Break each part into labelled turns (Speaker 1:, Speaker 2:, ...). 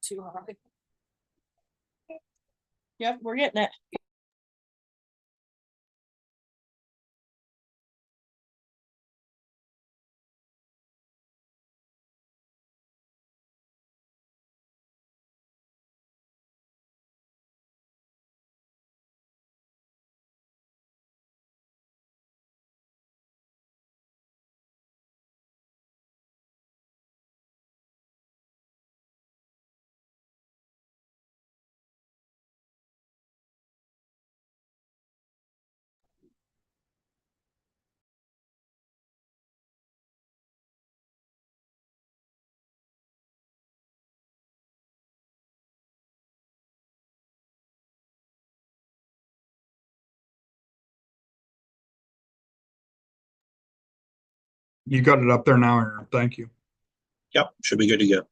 Speaker 1: too high. Yep, we're getting it.
Speaker 2: You got it up there now, Aaron. Thank you.
Speaker 3: Yep, should be good to go.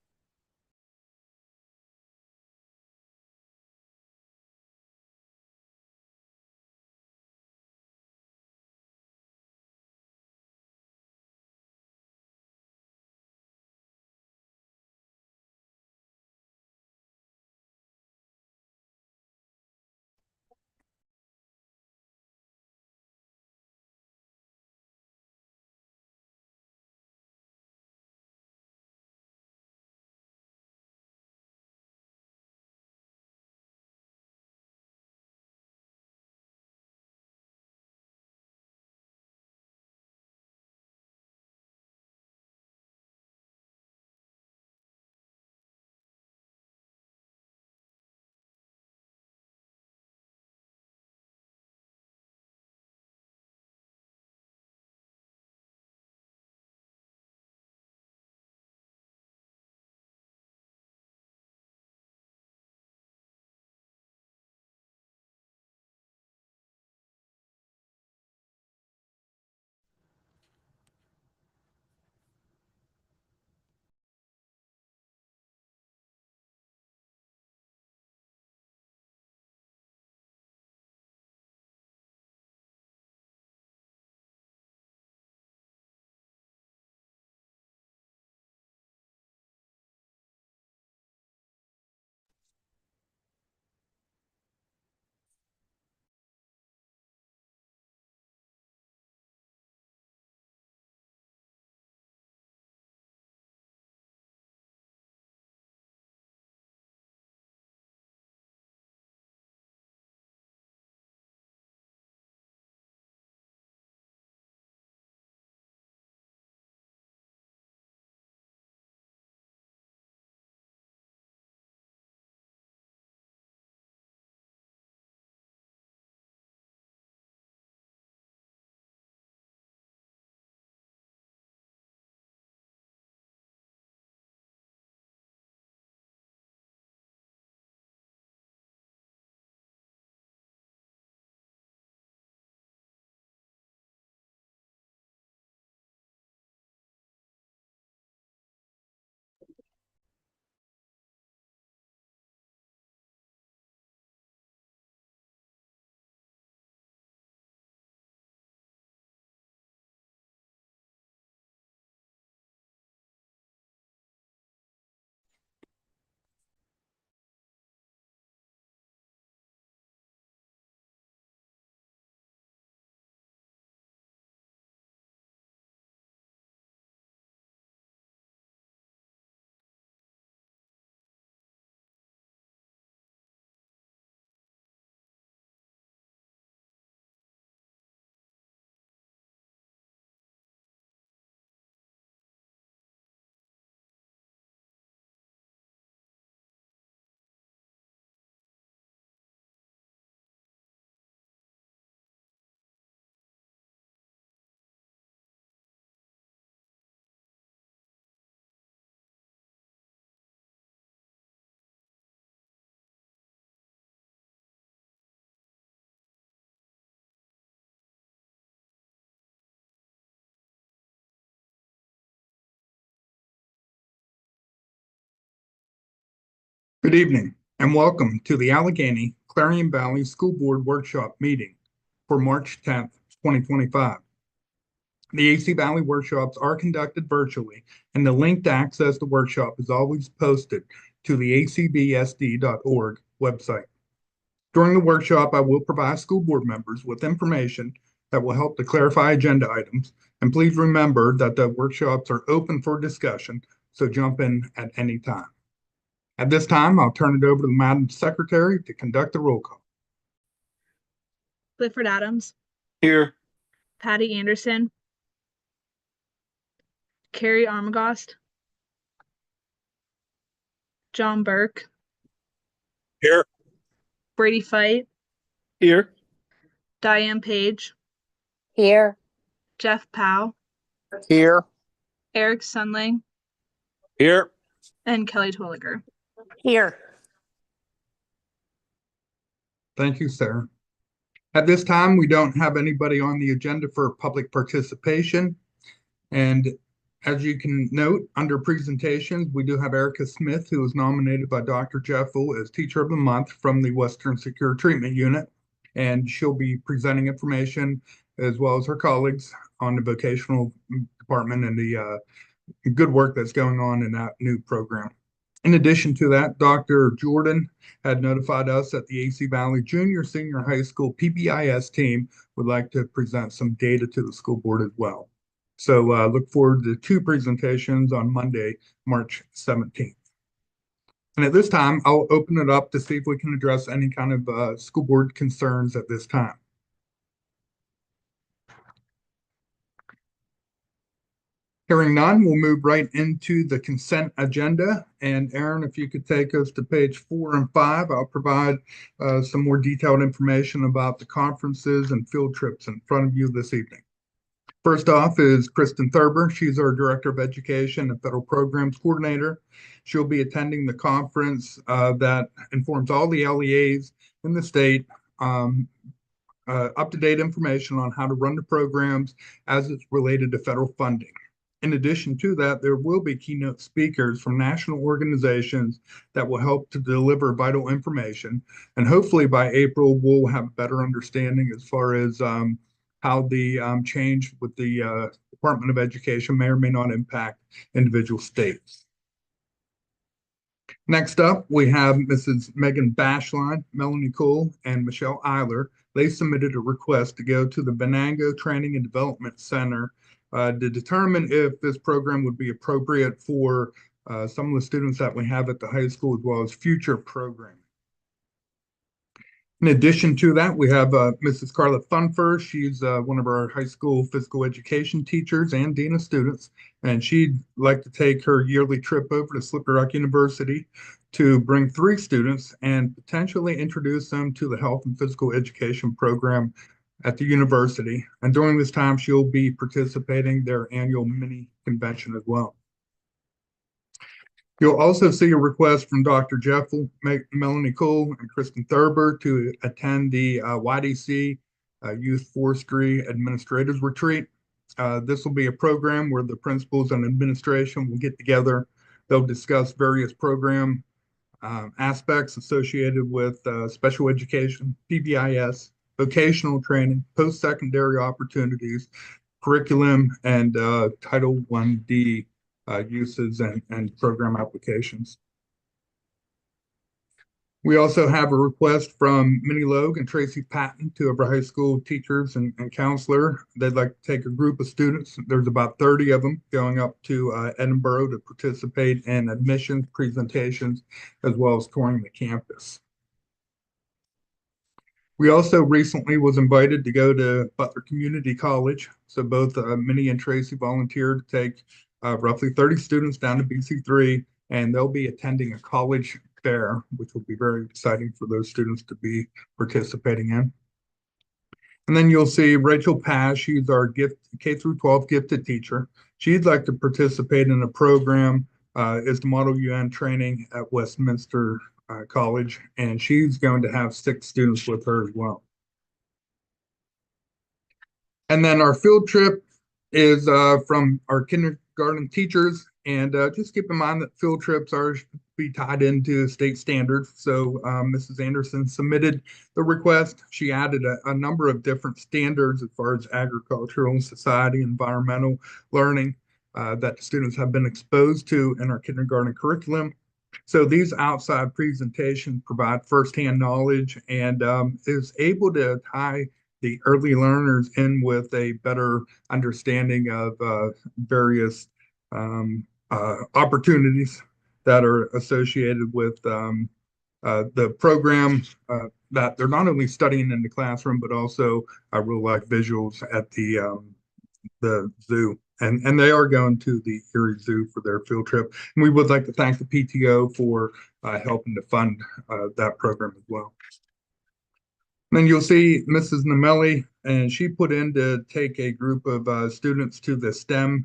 Speaker 2: Good evening and welcome to the Allegheny Clarion Valley School Board Workshop meeting for March 10th, 2025. The AC Valley workshops are conducted virtually, and the link to access the workshop is always posted to the acvsd.org website. During the workshop, I will provide school board members with information that will help to clarify agenda items. And please remember that the workshops are open for discussion, so jump in at any time. At this time, I'll turn it over to the Madam Secretary to conduct the roll call.
Speaker 1: Clifford Adams,
Speaker 3: Here.
Speaker 1: Patty Anderson, Carrie Armagost, John Burke,
Speaker 3: Here.
Speaker 1: Brady Fight,
Speaker 3: Here.
Speaker 1: Diane Page,
Speaker 4: Here.
Speaker 1: Jeff Powell,
Speaker 3: Here.
Speaker 1: Eric Sunling,
Speaker 3: Here.
Speaker 1: and Kelly Twilliger.
Speaker 4: Here.
Speaker 2: Thank you, Sarah. At this time, we don't have anybody on the agenda for public participation. And as you can note, under presentations, we do have Erica Smith, who was nominated by Dr. Jeffel as Teacher of the Month from the Western Secure Treatment Unit. And she'll be presenting information as well as her colleagues on the vocational department and the good work that's going on in that new program. In addition to that, Dr. Jordan had notified us that the AC Valley Junior Senior High School PBIS team would like to present some data to the school board as well. So look forward to 2 presentations on Monday, March 17th. And at this time, I'll open it up to see if we can address any kind of school board concerns at this time. Hearing none, we'll move right into the consent agenda. And Aaron, if you could take us to page 4 and 5, I'll provide some more detailed information about the conferences and field trips in front of you this evening. First off is Kristen Thurber. She's our Director of Education and Federal Programs Coordinator. She'll be attending the conference that informs all the LEAs in the state up-to-date information on how to run the programs as it's related to federal funding. In addition to that, there will be keynote speakers from national organizations that will help to deliver vital information. And hopefully by April, we'll have a better understanding as far as how the change with the Department of Education may or may not impact individual states. Next up, we have Mrs. Megan Bashline, Melanie Cole, and Michelle Eiler. They submitted a request to go to the Venango Training and Development Center to determine if this program would be appropriate for some of the students that we have at the high school, as well as future programming. In addition to that, we have Mrs. Carla Funfer. She's one of our high school physical education teachers and dean of students, and she'd like to take her yearly trip over to Slippery Rock University to bring 3 students and potentially introduce them to the health and physical education program at the university. And during this time, she'll be participating in their annual mini convention as well. You'll also see a request from Dr. Jeffel, Melanie Cole, and Kristen Thurber to attend the YDC Youth Forestry Administrators Retreat. This will be a program where the principals and administration will get together. They'll discuss various program aspects associated with special education, PBIS, vocational training, post-secondary opportunities, curriculum, and Title I-D uses and program applications. We also have a request from Minnie Logue and Tracy Patton, 2 of our high school teachers and counselor. They'd like to take a group of students. There's about 30 of them going up to Edinburgh to participate in admissions presentations, as well as touring the campus. We also recently was invited to go to Butler Community College. So both Minnie and Tracy volunteered to take roughly 30 students down to BC3, and they'll be attending a college fair, which will be very exciting for those students to be participating in. And then you'll see Rachel Paz. She's our K-12 gifted teacher. She'd like to participate in a program, is the Model UN training at Westminster College, and she's going to have 6 students with her as well. And then our field trip is from our kindergarten teachers, and just keep in mind that field trips are be tied into state standards. So Mrs. Anderson submitted the request. She added a number of different standards as far as agricultural, society, environmental learning that the students have been exposed to in our kindergarten curriculum. So these outside presentations provide firsthand knowledge and is able to tie the early learners in with a better understanding of various opportunities that are associated with the program that they're not only studying in the classroom, but also real life visuals at the zoo. And they are going to the Erie Zoo for their field trip. And we would like to thank the PTO for helping to fund that program as well. And then you'll see Mrs. Namelli, and she put in to take a group of students to the STEM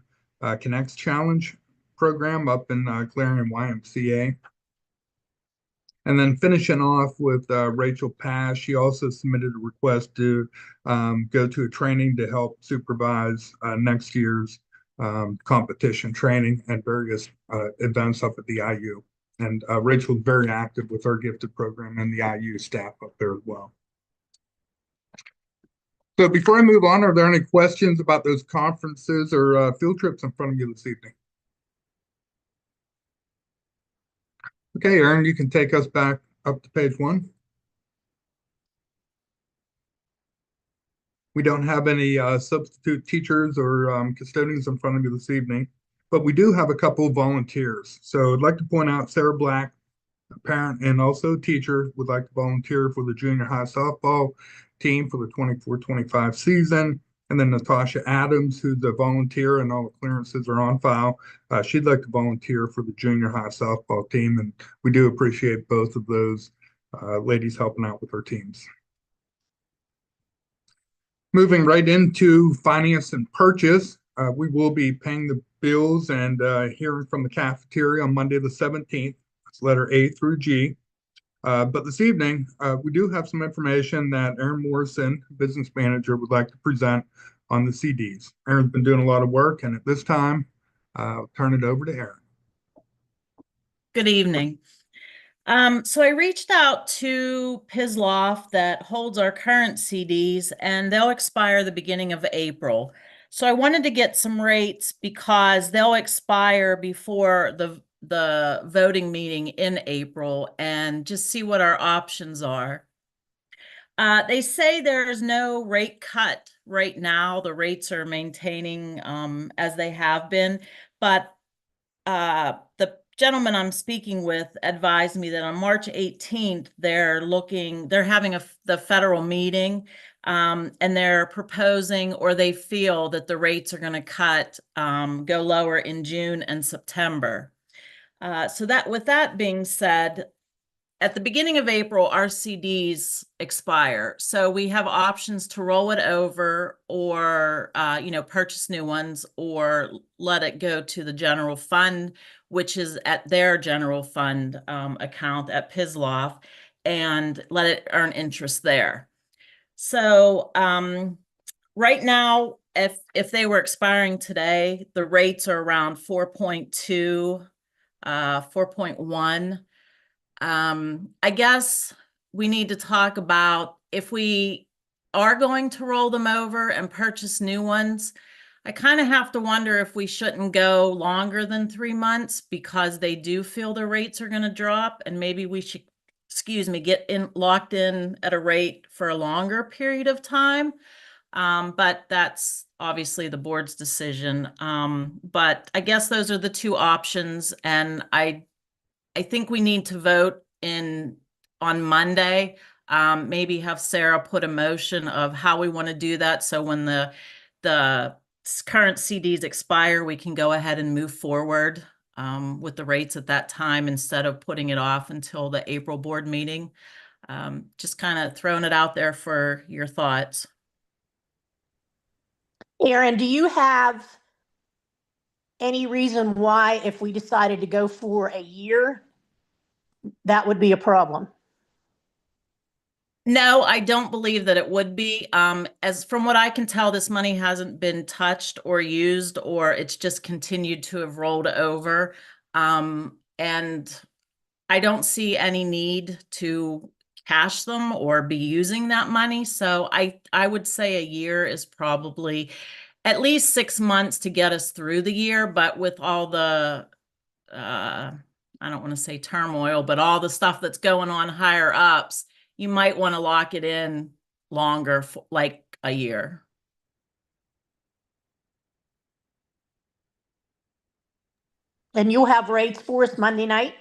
Speaker 2: Connects Challenge program up in Clarion YMCA. And then finishing off with Rachel Pass, she also submitted a request to go to a training to help supervise next year's competition training and various events up at the IU. And Rachel's very active with our gifted program and the IU staff up there as well. So before I move on, are there any questions about those conferences or field trips in front of you this evening? Okay, Aaron, you can take us back up to page 1. We don't have any substitute teachers or custodians in front of you this evening, but we do have a couple of volunteers. So I'd like to point out Sarah Black, a parent and also teacher, would like to volunteer for the junior high softball team for the 24-25 season. And then Natasha Adams, who's a volunteer and all the clearances are on file. She'd like to volunteer for the junior high softball team. And we do appreciate both of those ladies helping out with our teams. Moving right into finance and purchase, we will be paying the bills and hearing from the cafeteria on Monday the 17th. It's letter A through G. But this evening, we do have some information that Aaron Morrison, business manager, would like to present on the CDs. Aaron's been doing a lot of work, and at this time, I'll turn it over to Aaron.
Speaker 5: Good evening. So I reached out to Pisloff that holds our current CDs, and they'll expire the beginning of April. So I wanted to get some rates because they'll expire before the voting meeting in April and just see what our options are. They say there's no rate cut right now. The rates are maintaining as they have been, but the gentleman I'm speaking with advised me that on March 18th, they're having the federal meeting, and they're proposing, or they feel that the rates are going to go lower in June and September. So that, with that being said, at the beginning of April, our CDs expire. So we have options to roll it over or, purchase new ones or let it go to the general fund, which is at their general fund account at Pisloff, and let it earn interest there. So right now, if they were expiring today, the rates are around 4.2, 4.1. I guess we need to talk about if we are going to roll them over and purchase new ones. I kind of have to wonder if we shouldn't go longer than 3 months because they do feel the rates are going to drop, and maybe we should, get locked in at a rate for a longer period of time. But that's obviously the board's decision. But I guess those are the two options, and I think we need to vote on Monday. Maybe have Sarah put a motion of how we want to do that. So when the current CDs expire, we can go ahead and move forward with the rates at that time instead of putting it off until the April board meeting. Just kind of throwing it out there for your thoughts.
Speaker 4: Aaron, do you have any reason why if we decided to go for a year, that would be a problem?
Speaker 5: No, I don't believe that it would be. As from what I can tell, this money hasn't been touched or used, or it's just continued to have rolled over. And I don't see any need to cash them or be using that money. So I would say a year is probably at least 6 months to get us through the year. But with all the I don't want to say turmoil, but all the stuff that's going on higher ups, you might want to lock it in longer, like a year.
Speaker 4: And you'll have rates for us Monday night?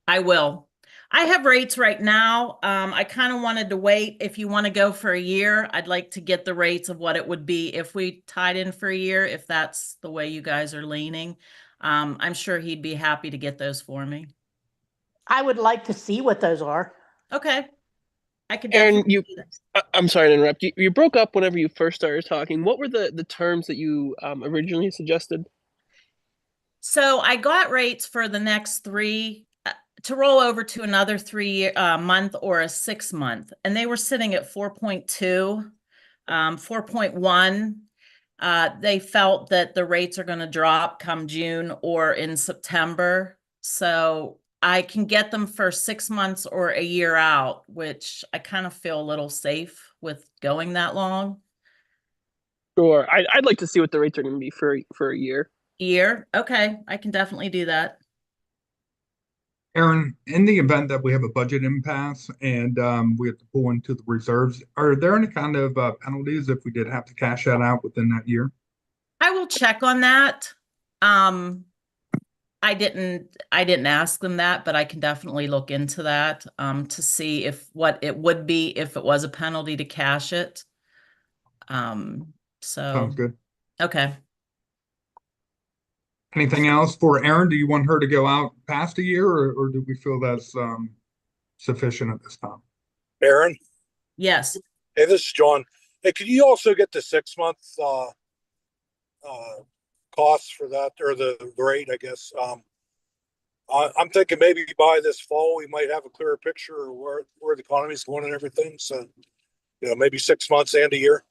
Speaker 5: I will. I have rates right now. I kind of wanted to wait. If you want to go for a year, I'd like to get the rates of what it would be if we tied in for a year, if that's the way you guys are leaning. I'm sure he'd be happy to get those for me.
Speaker 4: I would like to see what those are.
Speaker 5: Okay. I could
Speaker 6: Aaron,
Speaker 5: definitely do that.
Speaker 6: I'm sorry to interrupt. You broke up whenever you first started talking. What were the terms that you originally suggested?
Speaker 5: So I got rates for the next three to roll over to another 3 month or a 6 month, and they were sitting at 4.2, 4.1. They felt that the rates are going to drop come June or in September. So I can get them for 6 months or a year out, which I kind of feel a little safe with going that long.
Speaker 6: Sure. I'd like to see what the rates are going to be for a year.
Speaker 5: Year. Okay. I can definitely do that.
Speaker 2: Aaron, in the event that we have a budget impasse and we have to pull into the reserves, are there any kind of penalties if we did have to cash that out within that year?
Speaker 5: I will check on that. I didn't ask them that, but I can definitely look into that to see if what it would be if it was a penalty to cash it. So
Speaker 2: Sounds good.
Speaker 5: okay.
Speaker 2: Anything else for Aaron? Do you want her to go out past a year, or do we feel that's sufficient at this time?
Speaker 3: Aaron.
Speaker 5: Yes.
Speaker 3: Hey, this is John. Hey, could you also get the 6 month costs for that, or the rate, I guess? I'm thinking maybe by this fall we might have a clearer picture of where the economy's going and everything. So, maybe 6 months and a year.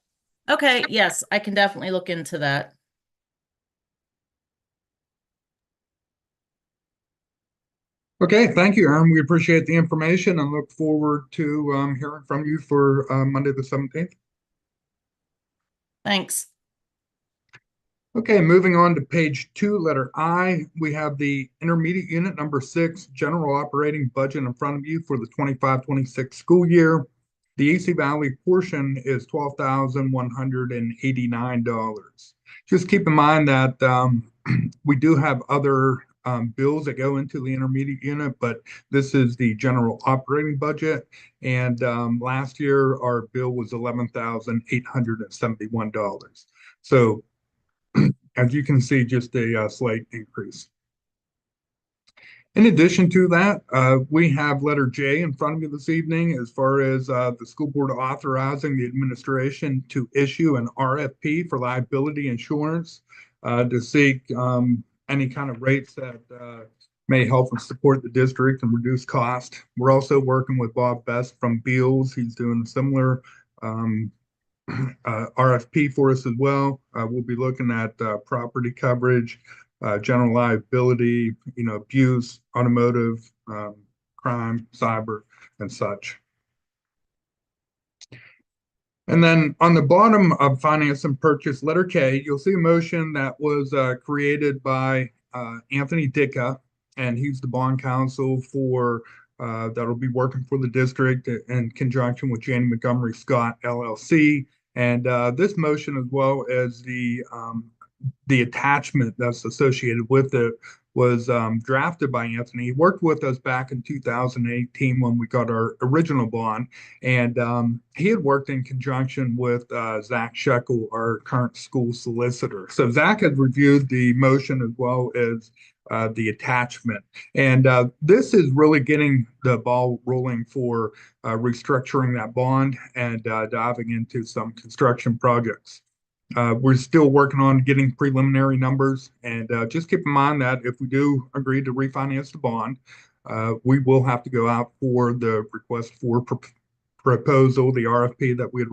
Speaker 5: Okay. Yes, I can definitely look into that.
Speaker 2: Okay, thank you, Aaron. We appreciate the information and look forward to hearing from you for Monday the 17th.
Speaker 5: Thanks.
Speaker 2: Okay, moving on to page 2, letter I, we have the intermediate unit number 6, general operating budget in front of you for the 25-26 school year. The AC Valley portion is $12,189. Just keep in mind that we do have other bills that go into the intermediate unit, but this is the general operating budget. And last year, our bill was $11,871. So as you can see, just a slight increase. In addition to that, we have letter J in front of you this evening as far as the school board authorizing the administration to issue an RFP for liability insurance to seek any kind of rates that may help and support the district and reduce cost. We're also working with Bob Best from Beals. He's doing a similar RFP for us as well. We'll be looking at property coverage, general liability, abuse, automotive, crime, cyber, and such. And then on the bottom of finance and purchase, letter K, you'll see a motion that was created by Anthony Dicka, and he's the bond counsel for that'll be working for the district in conjunction with Janney Montgomery Scott LLC. And this motion, as well as the attachment that's associated with it, was drafted by Anthony. He worked with us back in 2018 when we got our original bond, and he had worked in conjunction with Zach Shekel, our current school solicitor. So Zach had reviewed the motion as well as the attachment. And this is really getting the ball rolling for restructuring that bond and diving into some construction projects. We're still working on getting preliminary numbers, and just keep in mind that if we do agree to refinance the bond, we will have to go out for the request for proposal, the RFP that we had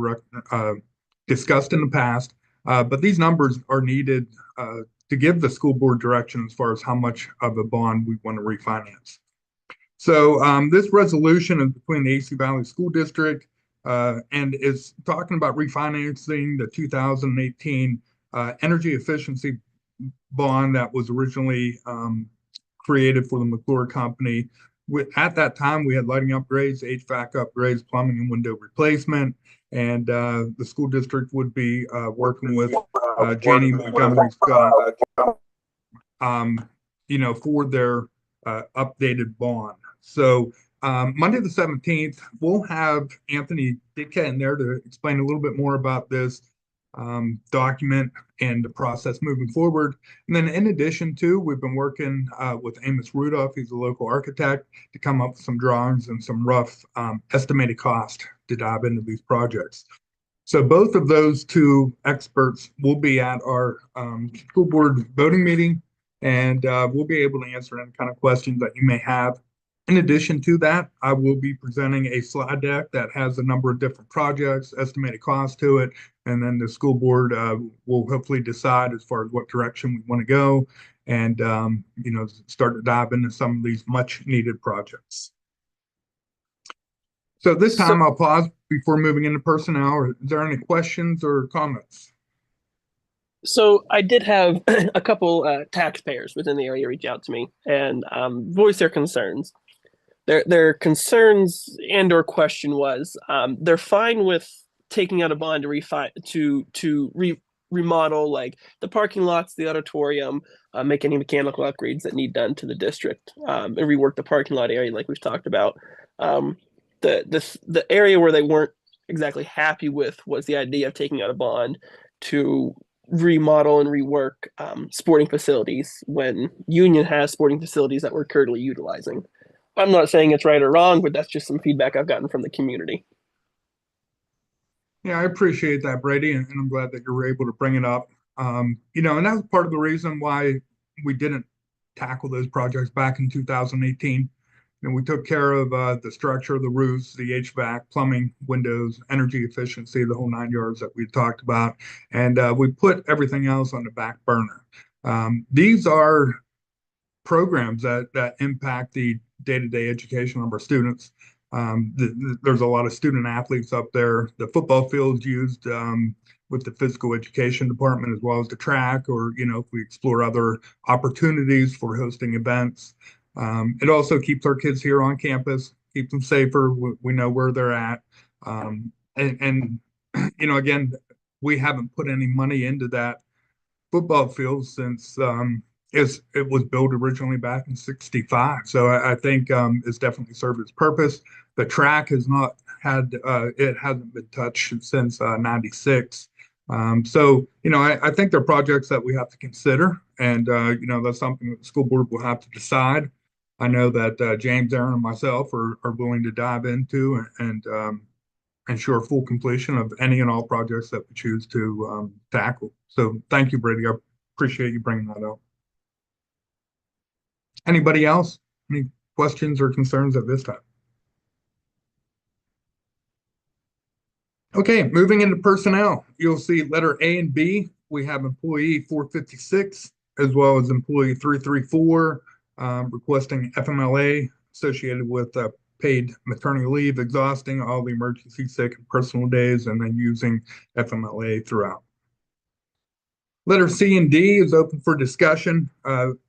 Speaker 2: discussed in the past. But these numbers are needed to give the school board direction as far as how much of a bond we want to refinance. So this resolution is between the AC Valley School District and is talking about refinancing the 2018 energy efficiency bond that was originally created for the McClure Company. At that time, we had lighting upgrades, HVAC upgrades, plumbing and window replacement, and the school district would be working with Janie Montgomery Scott, for their updated bond. So Monday the 17th, we'll have Anthony Ditka in there to explain a little bit more about this document and the process moving forward. And then in addition to, we've been working with Amos Rudolph, he's a local architect, to come up with some drawings and some rough estimated cost to dive into these projects. So both of those two experts will be at our school board voting meeting, and we'll be able to answer any kind of questions that you may have. In addition to that, I will be presenting a slide deck that has a number of different projects, estimated cost to it, and then the school board will hopefully decide as far as what direction we want to go, and start to dive into some of these much needed projects. So this time I'll pause before moving into personnel. Is there any questions or comments?
Speaker 6: So I did have a couple taxpayers within the area reach out to me and voice their concerns. Their concerns and or question was they're fine with taking out a bond to remodel like the parking lots, the auditorium, make any mechanical upgrades that need done to the district, and rework the parking lot area like we've talked about. The area where they weren't exactly happy with was the idea of taking out a bond to remodel and rework sporting facilities when Union has sporting facilities that we're currently utilizing. I'm not saying it's right or wrong, but that's just some feedback I've gotten from the community.
Speaker 2: Yeah, I appreciate that, Brady, and I'm glad that you were able to bring it up. And that was part of the reason why we didn't tackle those projects back in 2018. And we took care of the structure, the roofs, the HVAC, plumbing, windows, energy efficiency, the whole 9 yards that we talked about. And we put everything else on the back burner. These are programs that impact the day-to-day education of our students. There's a lot of student athletes up there. The football field's used with the physical education department as well as the track, or, if we explore other opportunities for hosting events. It also keeps our kids here on campus, keeps them safer. We know where they're at. Again, we haven't put any money into that football field since it was built originally back in '65. So I think it's definitely served its purpose. The track has not had, it hasn't been touched since '96. I think there are projects that we have to consider, and that's something that the school board will have to decide. I know that James, Aaron, and myself are willing to dive into and ensure full completion of any and all projects that we choose to tackle. So thank you, Brady. I appreciate you bringing that up. Anybody else? Any questions or concerns at this time? Okay, moving into personnel, you'll see letter A and B. We have employee 456 as well as employee 334 requesting FMLA associated with paid maternity leave, exhausting all the emergency sick and personal days, and then using FMLA throughout. Letter C and D is open for discussion.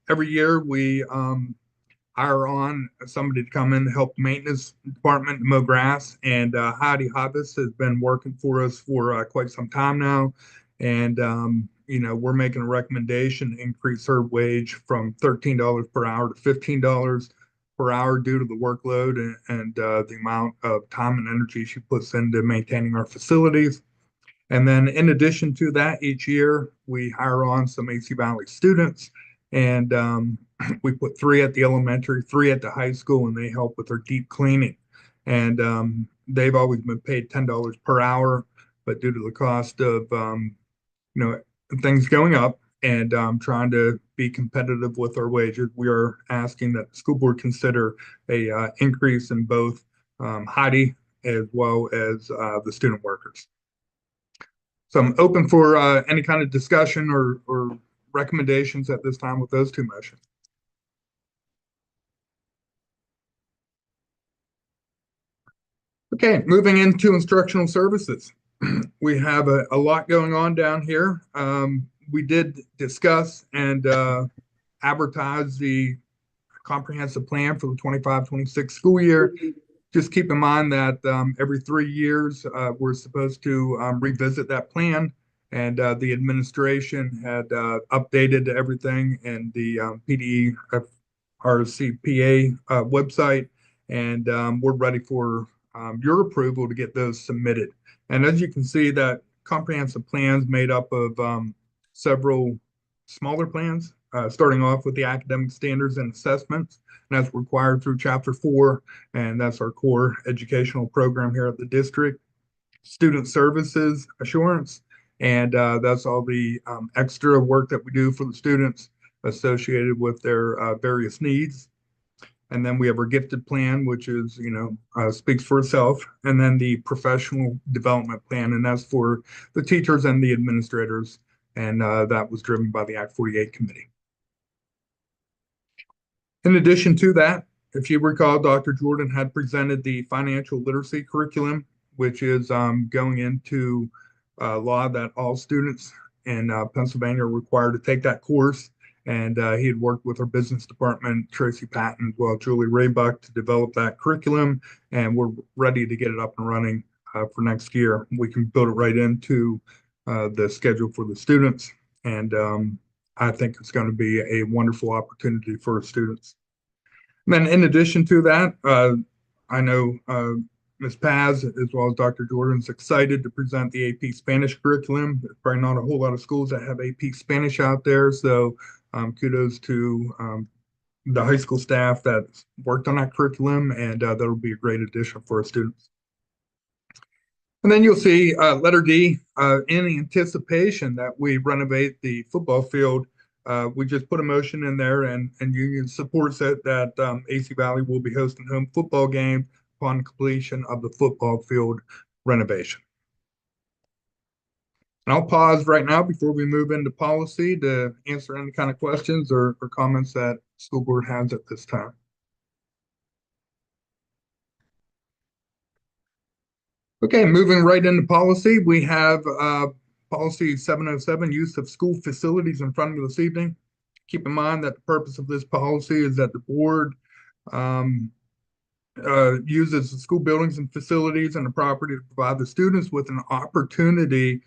Speaker 2: Every year we hire on somebody to come in to help the maintenance department mow grass, and Heidi Hobbs has been working for us for quite some time now. And, we're making a recommendation to increase her wage from $13 per hour to $15 per hour due to the workload and the amount of time and energy she puts into maintaining our facilities. And then in addition to that, each year we hire on some AC Valley students, and we put 3 at the elementary, 3 at the high school, and they help with their deep cleaning. And they've always been paid $10 per hour, but due to the cost of things going up and trying to be competitive with our wages, we are asking that the school board consider a increase in both Heidi as well as the student workers. So I'm open for any kind of discussion or recommendations at this time with those two motions. Okay, moving into instructional services. We have a lot going on down here. We did discuss and advertise the comprehensive plan for the 25-26 school year. Just keep in mind that every 3 years, we're supposed to revisit that plan. And the administration had updated everything in the PDRCPA website. And we're ready for your approval to get those submitted. And as you can see, that comprehensive plans made up of several smaller plans, starting off with the academic standards and assessments. And that's required through Chapter 4, and that's our core educational program here at the district. Student services assurance, and that's all the extra work that we do for the students associated with their various needs. And then we have our gifted plan, which is, speaks for itself. And then the professional development plan, and that's for the teachers and the administrators. And that was driven by the Act 48 committee. In addition to that, if you recall, Dr. Jordan had presented the financial literacy curriculum, which is going into law that all students in Pennsylvania are required to take that course. And he had worked with our business department, Tracy Patton, as well as Julie Raybuck, to develop that curriculum. And we're ready to get it up and running for next year. We can build it right into the schedule for the students. And I think it's going to be a wonderful opportunity for students. And then in addition to that, I know Ms. Paz, as well as Dr. Jordan, is excited to present the AP Spanish curriculum. There's probably not a whole lot of schools that have AP Spanish out there. So kudos to the high school staff that worked on that curriculum, and that'll be a great addition for our students. And then you'll see letter D, in anticipation that we renovate the football field, we just put a motion in there, and Union supports it, that AC Valley will be hosting home football game upon completion of the football field renovation. And I'll pause right now before we move into policy to answer any kind of questions or comments that school board has at this time. Okay, moving right into policy, we have policy 707, use of school facilities in front of this evening. Keep in mind that the purpose of this policy is that the board uses the school buildings and facilities and the property to provide the students with an opportunity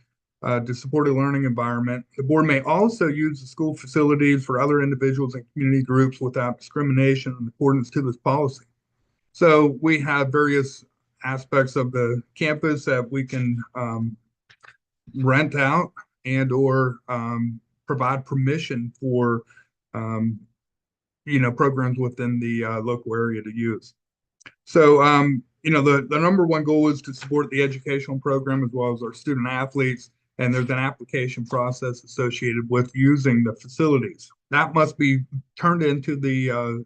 Speaker 2: to support a learning environment. The board may also use the school facilities for other individuals and community groups without discrimination in accordance to this policy. So we have various aspects of the campus that we can rent out and or provide permission for programs within the local area to use. So the number one goal is to support the educational program as well as our student athletes, and there's an application process associated with using the facilities. That must be turned into the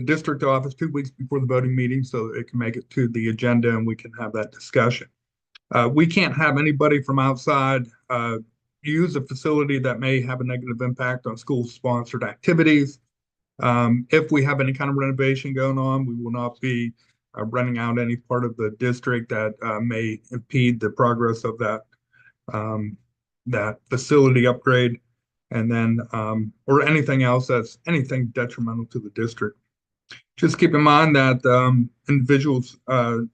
Speaker 2: district office 2 weeks before the voting meeting so it can make it to the agenda and we can have that discussion. We can't have anybody from outside use a facility that may have a negative impact on school-sponsored activities. If we have any kind of renovation going on, we will not be renting out any part of the district that may impede the progress of that facility upgrade, and then or anything else that's anything detrimental to the district. Just keep in mind that individuals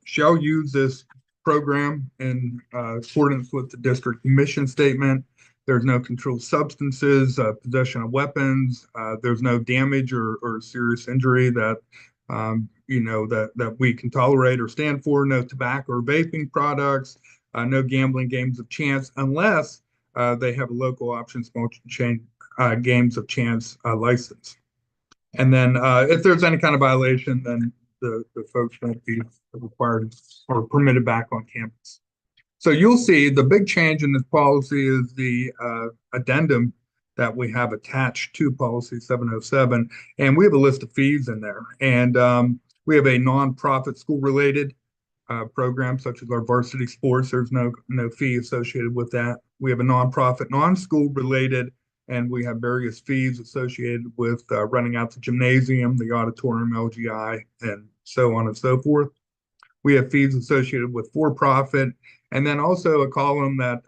Speaker 2: shall use this program in accordance with the district mission statement. There's no controlled substances, possession of weapons. There's no damage or serious injury that that we can tolerate or stand for. No tobacco or vaping products. No gambling games of chance, unless they have a local option chain games of chance license. And then if there's any kind of violation, then the folks won't be required or permitted back on campus. So you'll see the big change in this policy is the addendum that we have attached to policy 707. And we have a list of fees in there. And we have a nonprofit school-related program such as our varsity sports. There's no fee associated with that. We have a nonprofit, non-school related, and we have various fees associated with renting out the gymnasium, the auditorium, LGI, and so on and so forth. We have fees associated with for-profit, And then also a column that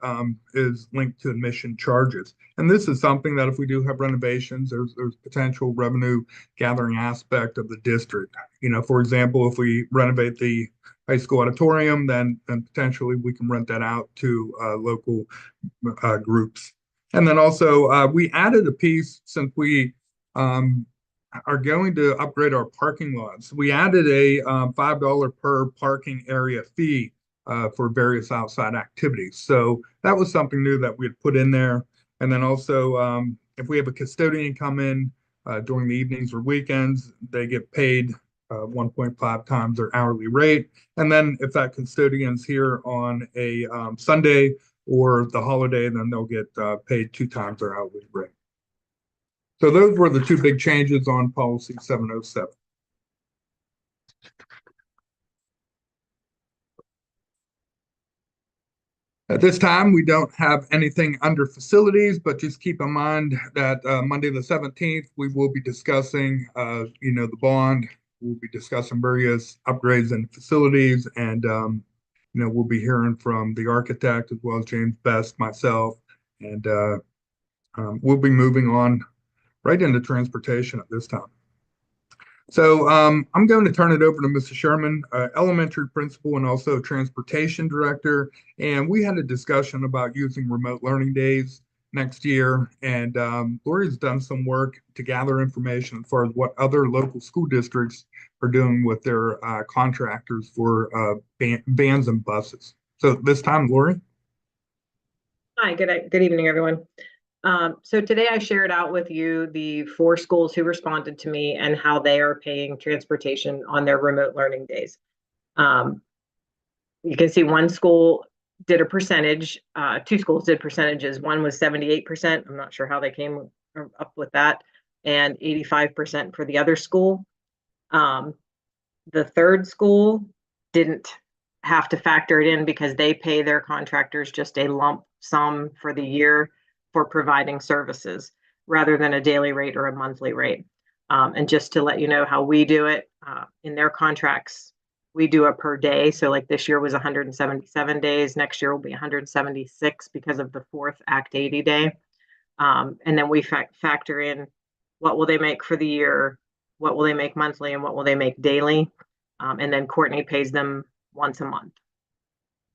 Speaker 2: is linked to admission charges. And this is something that if we do have renovations, there's potential revenue gathering aspect of the district. For example, if we renovate the high school auditorium, then potentially we can rent that out to local groups. And then also we added a piece since we are going to upgrade our parking lots. We added a $5 per parking area fee for various outside activities. So that was something new that we had put in there. And then also, if we have a custodian come in during the evenings or weekends, they get paid 1.5 times their hourly rate. And then if that custodian's here on a Sunday or the holiday, then they'll get paid 2 times their hourly rate. So those were the 2 big changes on policy 707. At this time, we don't have anything under facilities, but just keep in mind that Monday the 17th, we will be discussing, the bond. We'll be discussing various upgrades in facilities, and we'll be hearing from the architect as well as James Best, myself, and we'll be moving on right into transportation at this time. So I'm going to turn it over to Mrs. Sherman, elementary principal and also transportation director. And we had a discussion about using remote learning days next year. And Lori's done some work to gather information as far as what other local school districts are doing with their contractors for vans and buses. So this time, Lori.
Speaker 7: Hi, good evening, everyone. So today I shared out with you the 4 schools who responded to me and how they are paying transportation on their remote learning days. You can see one school did a percentage, 2 schools did percentages. One was 78%. I'm not sure how they came up with that, and 85% for the other school. The 3rd school didn't have to factor it in because they pay their contractors just a lump sum for the year for providing services rather than a daily rate or a monthly rate. And just to let you know how we do it, in their contracts, we do a per day. So like this year was 177 days. Next year will be 176 because of the 4th Act 80 day. And then we factor in what will they make for the year, what will they make monthly, and what will they make daily. And then Courtney pays them once a month.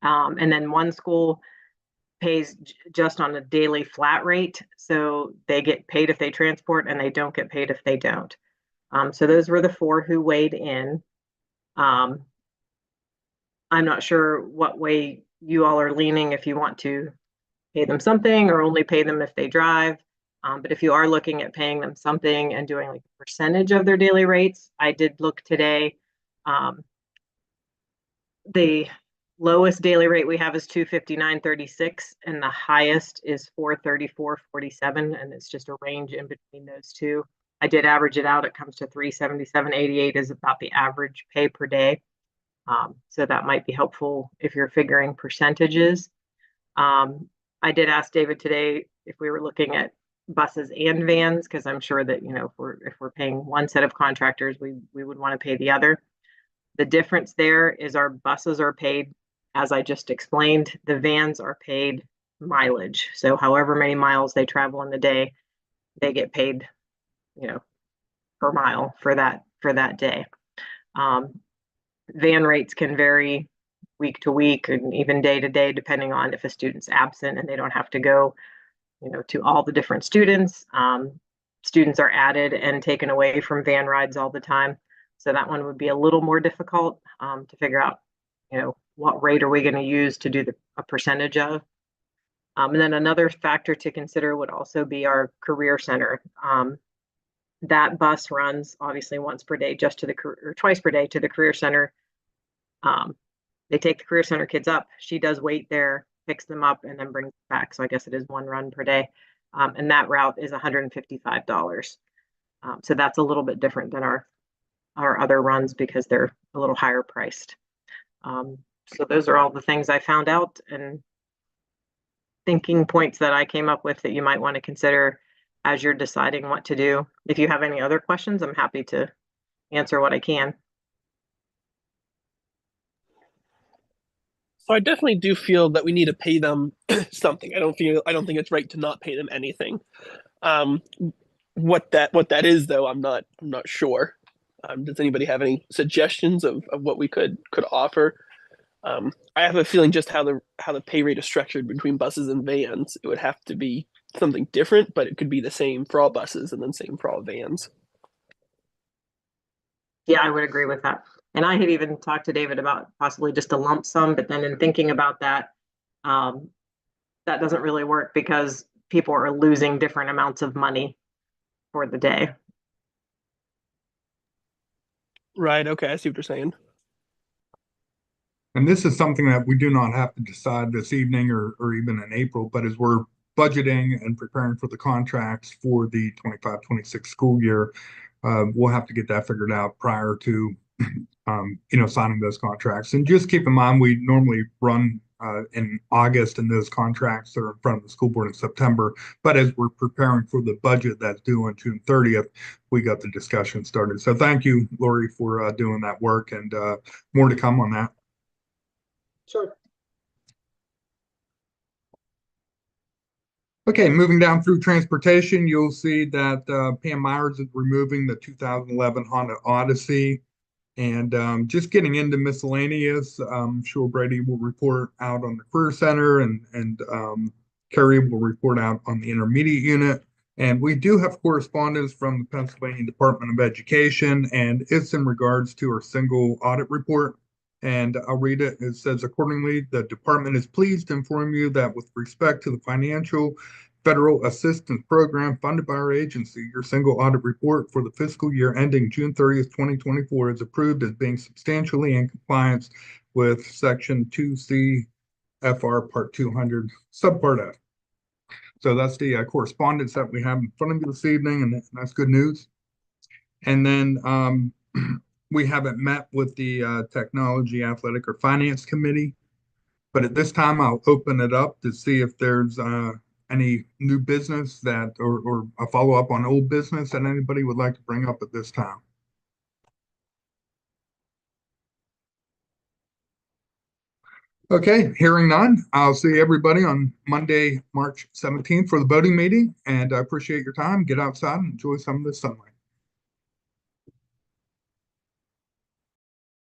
Speaker 7: And then one school pays just on a daily flat rate. So they get paid if they transport and they don't get paid if they don't. So those were the 4 who weighed in. I'm not sure what way you all are leaning, if you want to pay them something or only pay them if they drive. But if you are looking at paying them something and doing like a percentage of their daily rates, I did look today. The lowest daily rate we have is $259.36, and the highest is $434.47, and it's just a range in between those two. I did average it out. It comes to $377.88 is about the average pay per day. So that might be helpful if you're figuring percentages. I did ask David today if we were looking at buses and vans, because I'm sure that if we're paying one set of contractors, we would want to pay the other. The difference there is our buses are paid, as I just explained. The vans are paid mileage. So however many miles they travel in the day, they get paid, per mile for that day. Van rates can vary week to week and even day to day, depending on if a student's absent and they don't have to go, to all the different students. Students are added and taken away from van rides all the time. So that one would be a little more difficult to figure out, what rate are we going to use to do a percentage of. And then another factor to consider would also be our career center. That bus runs obviously once per day, or twice per day to the career center. They take the career center kids up. She does wait there, picks them up, and then brings them back. So I guess it is one run per day. And that route is $155. So that's a little bit different than our other runs because they're a little higher priced. So those are all the things I found out and thinking points that I came up with that you might want to consider as you're deciding what to do. If you have any other questions, I'm happy to answer what I can.
Speaker 6: So I definitely do feel that we need to pay them something. I don't think it's right to not pay them anything. What that is though, I'm not sure. Does anybody have any suggestions of what we could offer? I have a feeling just how the pay rate is structured between buses and vans, it would have to be something different, but it could be the same for all buses and then same for all vans.
Speaker 7: Yeah, I would agree with that. And I had even talked to David about possibly just a lump sum, but then in thinking about that, that doesn't really work because people are losing different amounts of money for the day.
Speaker 6: Right. Okay. I see what you're saying.
Speaker 2: And this is something that we do not have to decide this evening or even in April, but as we're budgeting and preparing for the contracts for the 25-26 school year, we'll have to get that figured out prior to, signing those contracts. And just keep in mind, we normally run in August, and those contracts are in front of the school board in September. But as we're preparing for the budget that's due on June 30th, we got the discussion started. So thank you, Lori, for doing that work, and more to come on that.
Speaker 7: Sure.
Speaker 2: Okay, moving down through transportation, you'll see that Pam Myers is removing the 2011 Honda Odyssey. And just getting into miscellaneous, I'm sure Brady will report out on the Career Center, and Carrie will report out on the intermediate unit. And we do have correspondence from the Pennsylvania Department of Education, and it's in regards to our single audit report. And I'll read it. It says, accordingly, the department is pleased to inform you that with respect to the financial federal assistance program funded by our agency, your single audit report for the fiscal year ending June 30th, 2024 is approved as being substantially in compliance with Section 2C FR Part 200, Subpart F. So that's the correspondence that we have in front of you this evening, and that's good news. And then we haven't met with the Technology, Athletic, or Finance Committee, but at this time I'll open it up to see if there's any new business that, or a follow-up on old business that anybody would like to bring up at this time. Okay, hearing none, I'll see everybody on Monday, March 17th for the voting meeting, and I appreciate your time. Get outside and enjoy some of the sunlight.